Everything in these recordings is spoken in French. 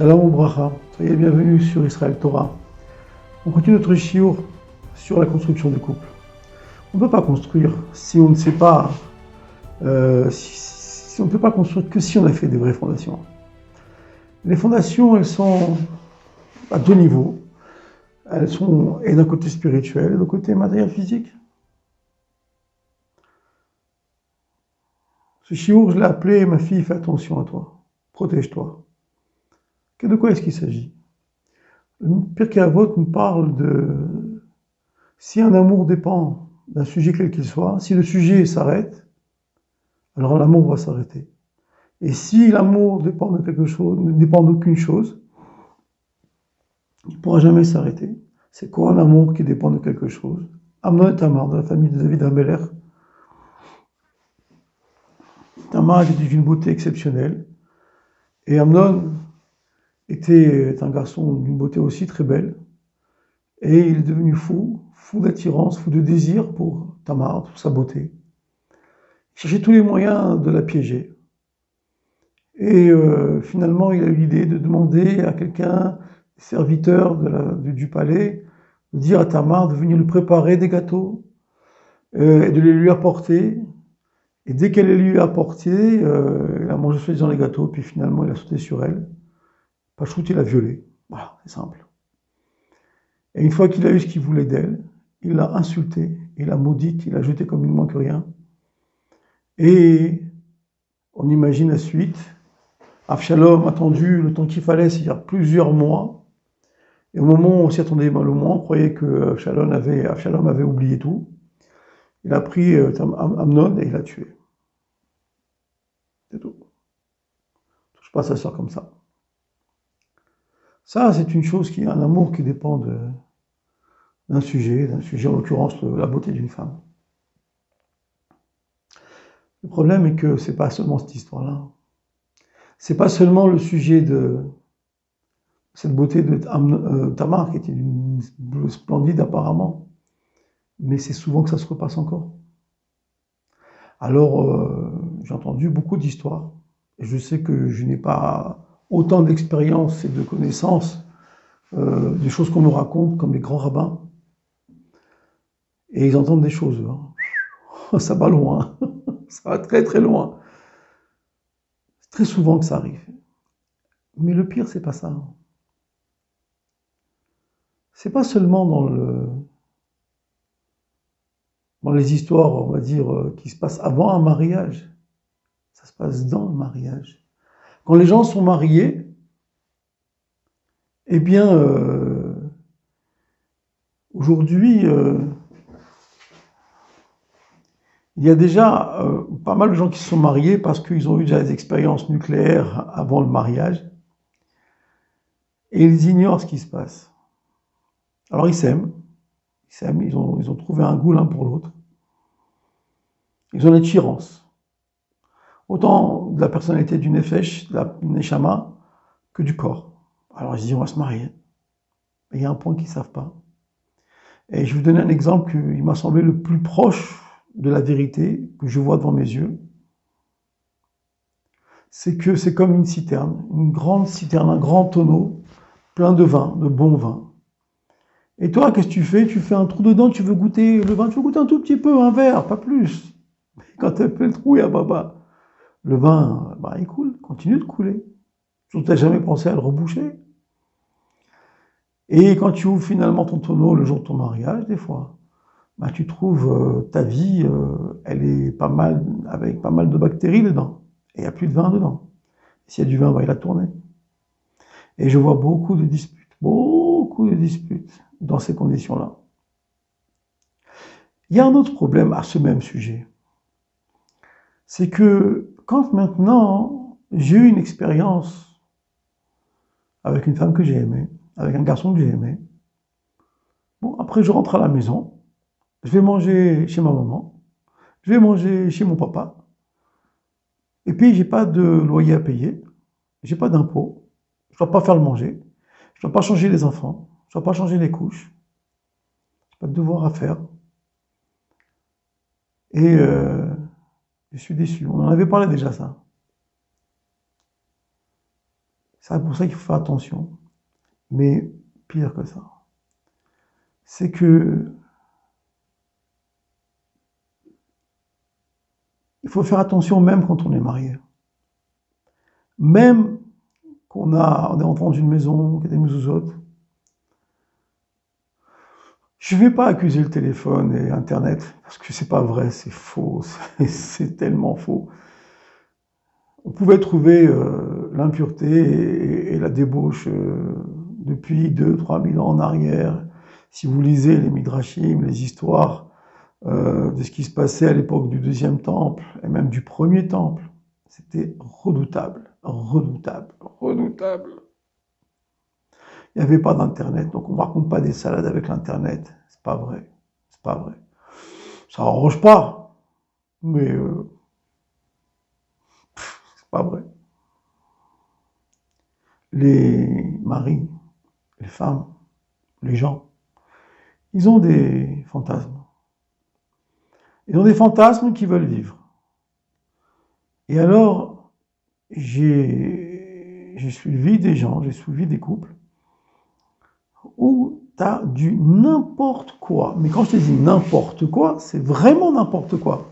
Shalom Obracha, soyez bienvenus sur Israël Torah. On continue notre shiur sur la construction du couple. On ne peut pas construire si on ne sait pas, si on ne peut pas construire que si on a fait des vraies fondations. Les fondations, elles sont à deux niveaux. Elles sont et d'un côté spirituel et d'un côté matériel physique. Ce shiur, je l'ai appelé « Ma fille, fais attention à toi, protège-toi ». De quoi est-ce qu'il s'agit? Le Pirkei Avot nous parle de si un amour dépend d'un sujet quel qu'il soit, si le sujet s'arrête, alors l'amour va s'arrêter. Et si l'amour dépend de quelque chose, ne dépend d'aucune chose, il ne pourra jamais s'arrêter. C'est quoi un amour qui dépend de quelque chose? Amnon et Tamar, de la famille de David Améler. Tamar était d'une beauté exceptionnelle, et Amnon était un garçon d'une beauté aussi très belle, et il est devenu fou d'attirance, fou de désir pour Tamar, pour sa beauté. Il cherchait tous les moyens de la piéger. Et finalement, il a eu l'idée de demander à quelqu'un, serviteur du palais, de dire à Tamar de venir lui préparer des gâteaux et de les lui apporter. Et dès qu'elle les lui a apportés, il a mangé soi-disant les gâteaux, puis finalement il a sauté sur elle. Pachout, il l'a violée. Voilà, c'est simple. Et une fois qu'il a eu ce qu'il voulait d'elle, il l'a insultée, il l'a maudite, il l'a jetée comme une moins que rien. Et on imagine la suite. Avshalom a attendu le temps qu'il fallait, c'est-à-dire plusieurs mois. Et au moment où on s'y attendait mal au moins, on croyait que Avshalom avait oublié tout. Il a pris Amnon et il l'a tué. C'est tout. Touche pas à sa sœur comme ça. Ça, c'est une chose qui est un amour qui dépend d'un sujet en l'occurrence la beauté d'une femme. Le problème est que c'est pas seulement cette histoire-là. C'est pas seulement le sujet de cette beauté de Tamar, qui était une splendide apparemment, mais c'est souvent que ça se repasse encore. Alors, j'ai entendu beaucoup d'histoires, et je sais que je n'ai pas autant d'expérience et de connaissances des choses qu'on me raconte, comme les grands rabbins, et ils entendent des choses, hein. Ça va loin, ça va très très loin. C'est très souvent que ça arrive. Mais le pire, c'est pas ça. C'est pas seulement dans les histoires, on va dire, qui se passent avant un mariage. Ça se passe dans le mariage. Quand les gens sont mariés, eh bien, aujourd'hui, il y a déjà pas mal de gens qui se sont mariés parce qu'ils ont eu déjà des expériences nucléaires avant le mariage. Et ils ignorent ce qui se passe. Alors ils s'aiment, ils ont trouvé un goût l'un pour l'autre. Ils ont l'attirance. Autant de la personnalité du nefesh, de la neshama, que du corps. Alors ils disent on va se marier. Mais il y a un point qu'ils ne savent pas. Et je vais vous donner un exemple qui m'a semblé le plus proche de la vérité que je vois devant mes yeux. C'est que c'est comme une citerne, une grande citerne, un grand tonneau, plein de vin, de bon vin. Et toi, qu'est-ce que tu fais? Tu fais un trou dedans, tu veux goûter le vin, tu veux goûter un tout petit peu, un verre, pas plus. Mais quand tu as fait le trou, il y a baba. Le vin, il coule, continue de couler. Tu n'as jamais pensé à le reboucher. Et quand tu ouvres finalement ton tonneau le jour de ton mariage, des fois, tu trouves ta vie, elle est pas mal, avec pas mal de bactéries dedans. Et il n'y a plus de vin dedans. S'il y a du vin, il a tourné. Et je vois beaucoup de disputes dans ces conditions-là. Il y a un autre problème à ce même sujet. C'est que quand maintenant j'ai eu une expérience avec une femme que j'ai aimée, avec un garçon que j'ai aimé, bon, après je rentre à la maison, je vais manger chez ma maman, je vais manger chez mon papa, et puis j'ai pas de loyer à payer, j'ai pas d'impôt, je dois pas faire le manger, je dois pas changer les enfants, je dois pas changer les couches, j'ai pas de devoir à faire. Et je suis déçu. On en avait parlé déjà, ça. C'est pour ça qu'il faut faire attention. Mais pire que ça, c'est que il faut faire attention même quand on est marié. Même qu'on est entré dans une maison, qu'il y a des mezuzot. Je ne vais pas accuser le téléphone et Internet, parce que c'est pas vrai, c'est faux, c'est tellement faux. On pouvait trouver l'impureté et la débauche depuis 2-3 000 ans en arrière. Si vous lisez les midrashim, les histoires de ce qui se passait à l'époque du deuxième temple, et même du premier temple, c'était redoutable, redoutable, redoutable. Il n'y avait pas d'internet, donc on ne raconte pas des salades avec l'internet. C'est pas vrai, c'est pas vrai. Ça arrange pas, mais c'est pas vrai. Les maris, les femmes, les gens, ils ont des fantasmes. Ils ont des fantasmes qu'ils veulent vivre. Et alors, j'ai suivi des gens, j'ai suivi des couples où tu as du n'importe quoi. Mais quand je te dis n'importe quoi, c'est vraiment n'importe quoi.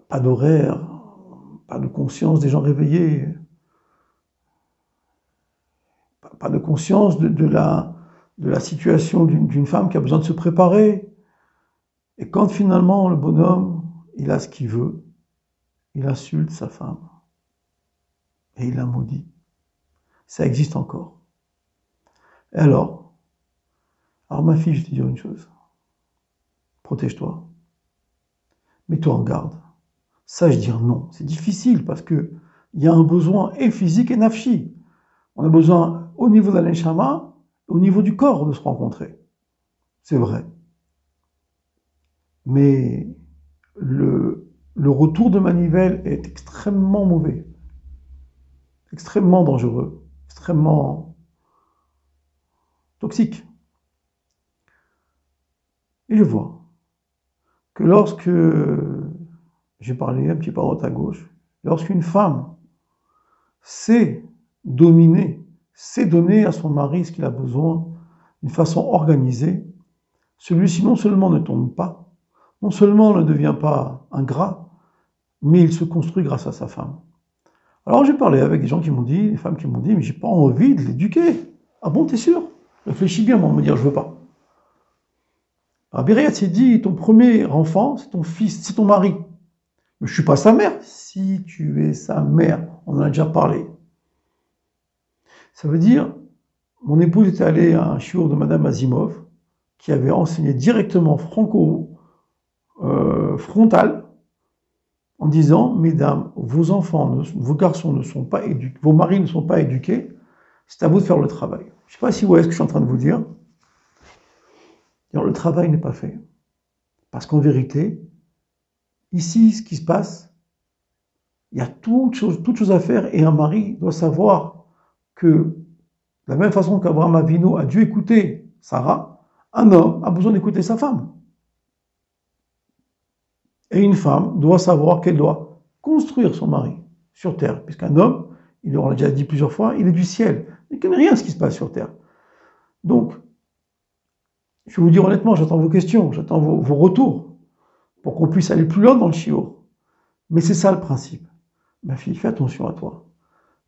Pas d'horaire, pas de conscience des gens réveillés, pas de conscience de la situation d'une femme qui a besoin de se préparer. Et quand finalement le bonhomme, il a ce qu'il veut, il insulte sa femme. Et il la maudit. Ça existe encore. Et alors ma fille, je te dis une chose. Protège-toi. Mets-toi en garde. Sache dire non. C'est difficile parce que il y a un besoin et physique et nafshi. On a besoin au niveau de la neshama, au niveau du corps de se rencontrer. C'est vrai. Mais le retour de manivelle est extrêmement mauvais. Extrêmement dangereux. Extrêmement toxique. Et je vois que lorsque j'ai parlé un petit peu à droite à gauche, lorsqu'une femme sait dominer, sait donner à son mari ce qu'il a besoin d'une façon organisée, celui-ci non seulement ne tombe pas, non seulement ne devient pas ingrat, mais il se construit grâce à sa femme. Alors j'ai parlé avec des gens qui m'ont dit, des femmes qui m'ont dit, mais j'ai pas envie de l'éduquer. Ah bon, t'es sûr? Réfléchis bien avant de me dire je veux pas. Rabbi Rayat s'est dit, ton premier enfant, c'est ton fils, c'est ton mari. Mais je suis pas sa mère. Si tu es sa mère, on en a déjà parlé. Ça veut dire, mon épouse était allée à un shiur de Madame Asimov, qui avait enseigné directement franco-frontal, en disant, mesdames, vos enfants, vos garçons ne sont pas éduqués, vos maris ne sont pas éduqués, c'est à vous de faire le travail. Je ne sais pas si vous voyez ce que je suis en train de vous dire. Alors, le travail n'est pas fait. Parce qu'en vérité, ici, ce qui se passe, il y a toute chose à faire et un mari doit savoir que, de la même façon qu'Abraham Avinu a dû écouter Sarah, un homme a besoin d'écouter sa femme. Et une femme doit savoir qu'elle doit construire son mari sur terre, puisqu'un homme, on l'a déjà dit plusieurs fois, il est du ciel. Il ne connaît rien de ce qui se passe sur terre. Donc, je vais vous dire honnêtement, j'attends vos questions, j'attends vos retours, pour qu'on puisse aller plus loin dans le shiur. Mais c'est ça le principe. Ma fille, fais attention à toi.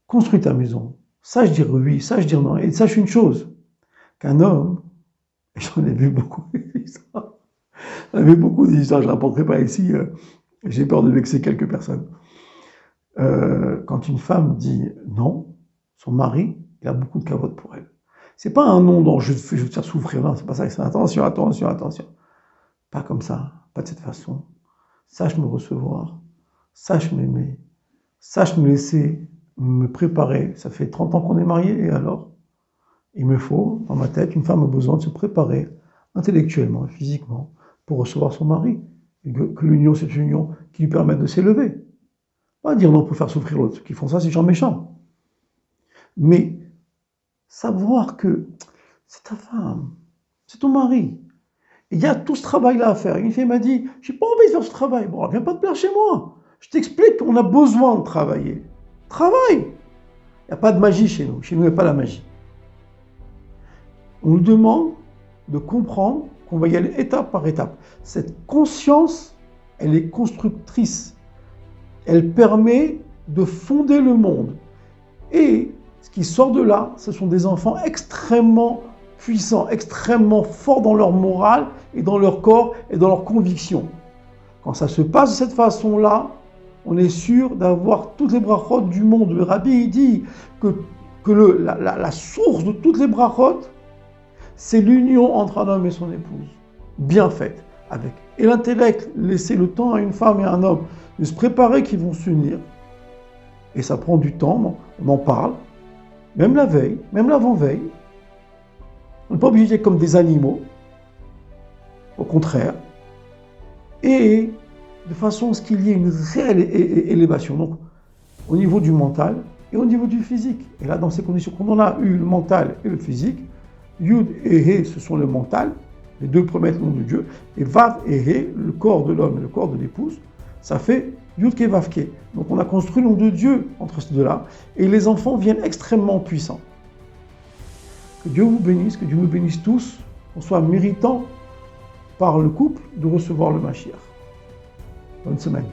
Construis ta maison. Sache dire oui, sache dire non. Et sache une chose, qu'un homme, et j'en ai vu beaucoup d'histoires, j'en ai vu beaucoup d'histoires, je ne rapporterai pas ici, j'ai peur de vexer quelques personnes. Quand une femme dit non, son mari, il a beaucoup de cavote pour elle. C'est pas un non dont je vais te faire souffrir, non, c'est pas ça, c'est attention, attention, attention. Pas comme ça, pas de cette façon. Sache me recevoir, sache m'aimer, sache me laisser me préparer. Ça fait 30 ans qu'on est mariés, et alors? Il me faut, dans ma tête, une femme a besoin de se préparer intellectuellement et physiquement pour recevoir son mari. Et que l'union, c'est une union qui lui permette de s'élever. Pas dire non pour faire souffrir l'autre. Ceux qui font ça, c'est des gens méchants. Mais savoir que c'est ta femme, c'est ton mari. Et il y a tout ce travail-là à faire. Une fille m'a dit, j'ai pas envie de faire ce travail. Bon, elle vient pas te plaire chez moi. Je t'explique qu'on a besoin de travailler. Travaille. Il n'y a pas de magie chez nous. Chez nous, il n'y a pas la magie. On nous demande de comprendre qu'on va y aller étape par étape. Cette conscience, elle est constructrice. Elle permet de fonder le monde. Et ce qui sort de là, ce sont des enfants extrêmement puissants, extrêmement forts dans leur morale et dans leur corps et dans leurs convictions. Quand ça se passe de cette façon-là, on est sûr d'avoir toutes les brachot du monde. Le Rabbi il dit que la source de toutes les brachot, c'est l'union entre un homme et son épouse, bien faite, avec. Et l'intellect, laisser le temps à une femme et à un homme de se préparer qu'ils vont s'unir. Et ça prend du temps, on en parle, même la veille, même l'avant-veille. On n'est pas obligé d'être comme des animaux, au contraire. Et de façon à ce qu'il y ait une réelle élévation, donc au niveau du mental et au niveau du physique. Et là, dans ces conditions, quand on a eu le mental et le physique, Yud et He, ce sont le mental, les deux premiers noms de Dieu, et Vav et He, le corps de l'homme et le corps de l'épouse, ça fait Yud Ke Vav Ke. Donc on a construit le nom de Dieu entre ces deux-là, et les enfants viennent extrêmement puissants. Que Dieu vous bénisse, que Dieu nous bénisse tous, qu'on soit méritants par le couple de recevoir le Mashiach. Bonne semaine.